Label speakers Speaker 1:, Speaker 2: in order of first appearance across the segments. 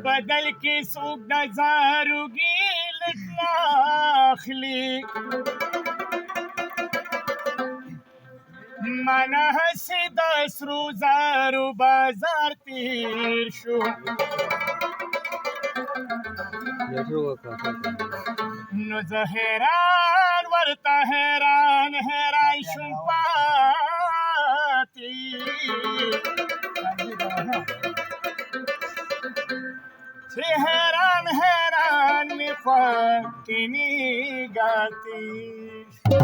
Speaker 1: بدل کې څوک د زاروګي لټ اخلي مانا هسې د سرو زارو بازار تیر شو نو زه حیران ورته حیران شوم پاتې چې حیران مې خواکې نگاه تیر شو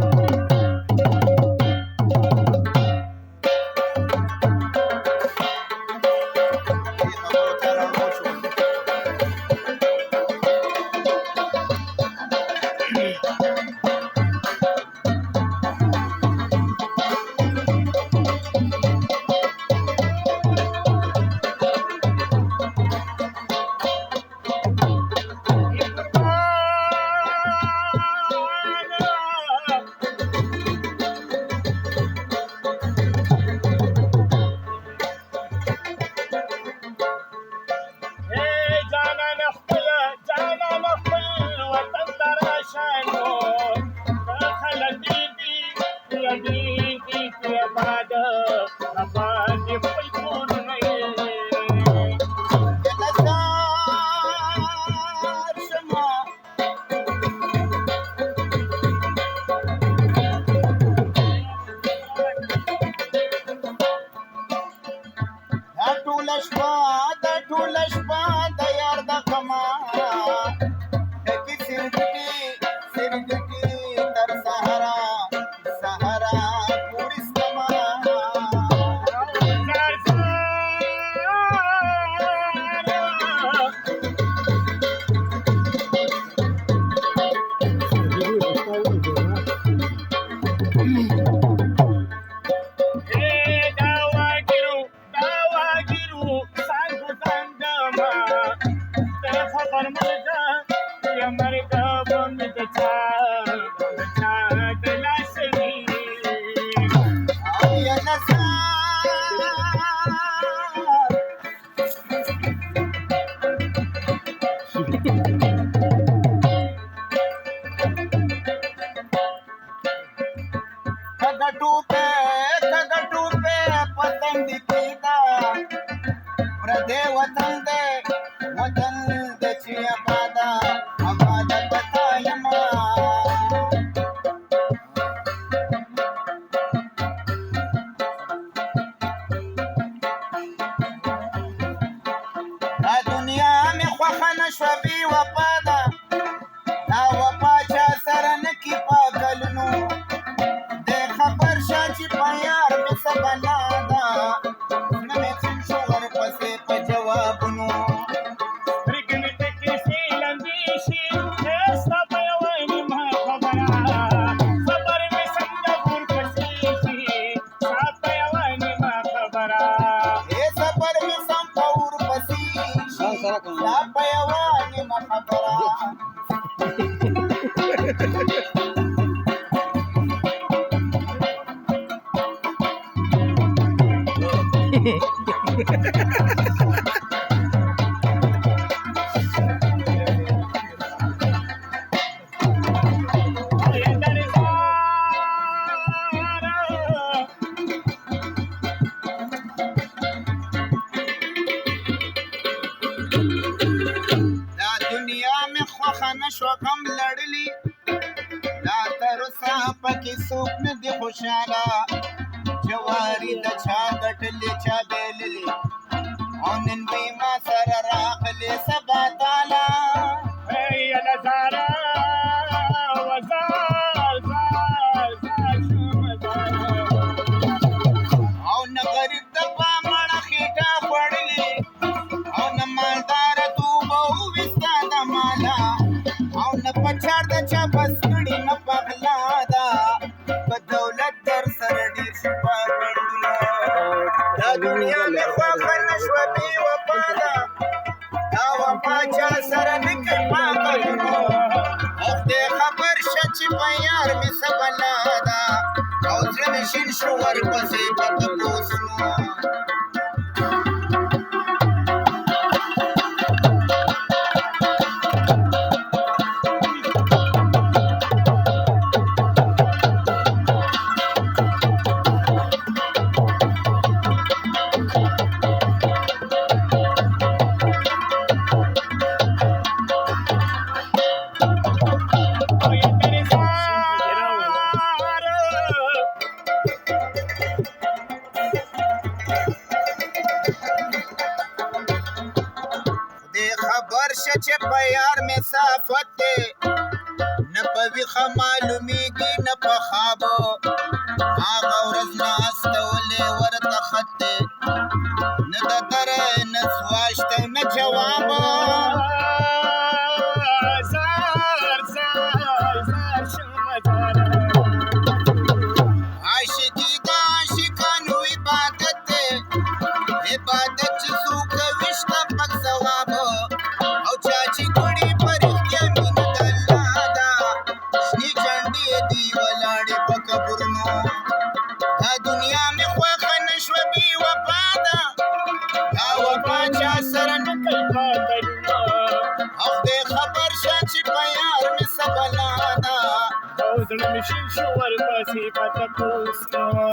Speaker 1: ټوله شپه د یار د غما ډکې سرګټي تر سهاره پورې سما کګټوپه پتنګ دی دا پردې وطن د چې آباد پتا یما دا دنیا مې خوښه نشوه بې وفا ده دا وفا چا سره نه کې پاکلونو خبر شاه چې په یار مې څه بلا ده زړه مې چین شو ورپسې په جوابونو سترګې مې ټکې شي لمبې شي ستا په یوه نیمه خبره خبر مې څنګه ورپسې شي ستا په یوه نیمه خبره صبر مې سم په ورپسې شي ستا په یوه نیمه خبره نشو غم لړلی لا تر اوسه پکې څوک نه دی خوشاله جواري د چا ګټلې چا بیللې او نن دوی ما سره راغلې سبا تعالی هی زارا وزار او نه غریب د پامړه خېټه خوړلې او نه مالدار توبه وستا د مالا او نه پچار د چا بس کړي نه پغلا ده په دولت در سره ډېر شپه ګڼونه دا دنیا مې خوښه نه شوه بې وفا ده دا وفا چا سره نه کوي پاکلونو او خدای خبر شه چې په یار مې څه بلا ده او زړه مې شین شو ورپسې په تپوسونو شه چې په یار مسافت دی نه په ویښه معلومیږي نه په خوابو هغه ورځ ناسته ولې ورته خط دی نه د دره نه سوال شته نه جواب عاشقي د عاشقانو عبادت دی عبادت چې څوک کوي شته پک ثواب او چا چې کړي په رښتیا مینه د الله ده شنې جنډې دي ولاړې په قبرونو دا دنیا مې خوښه نه شوه بې وفا ده دا وفا چا سره نه کوي پاتلونه او خدای خبر شه چې په یار مې څه بلا ده
Speaker 2: او زړه مې شین شو ورپسې په تپوس کوه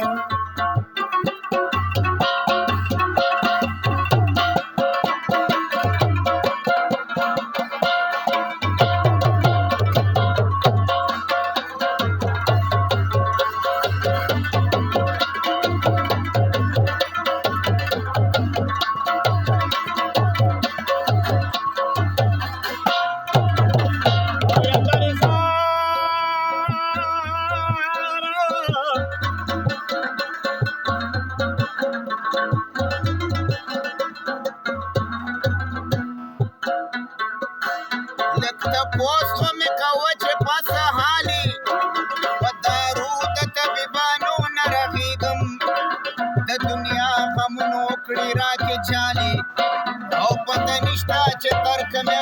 Speaker 1: لږ تپوس خو مې کوه چې په څه حالې په دارو د طبیبانو نه رغېږم د دنیا غمونو کړي راکې جالې او پته نشته چې ترک مې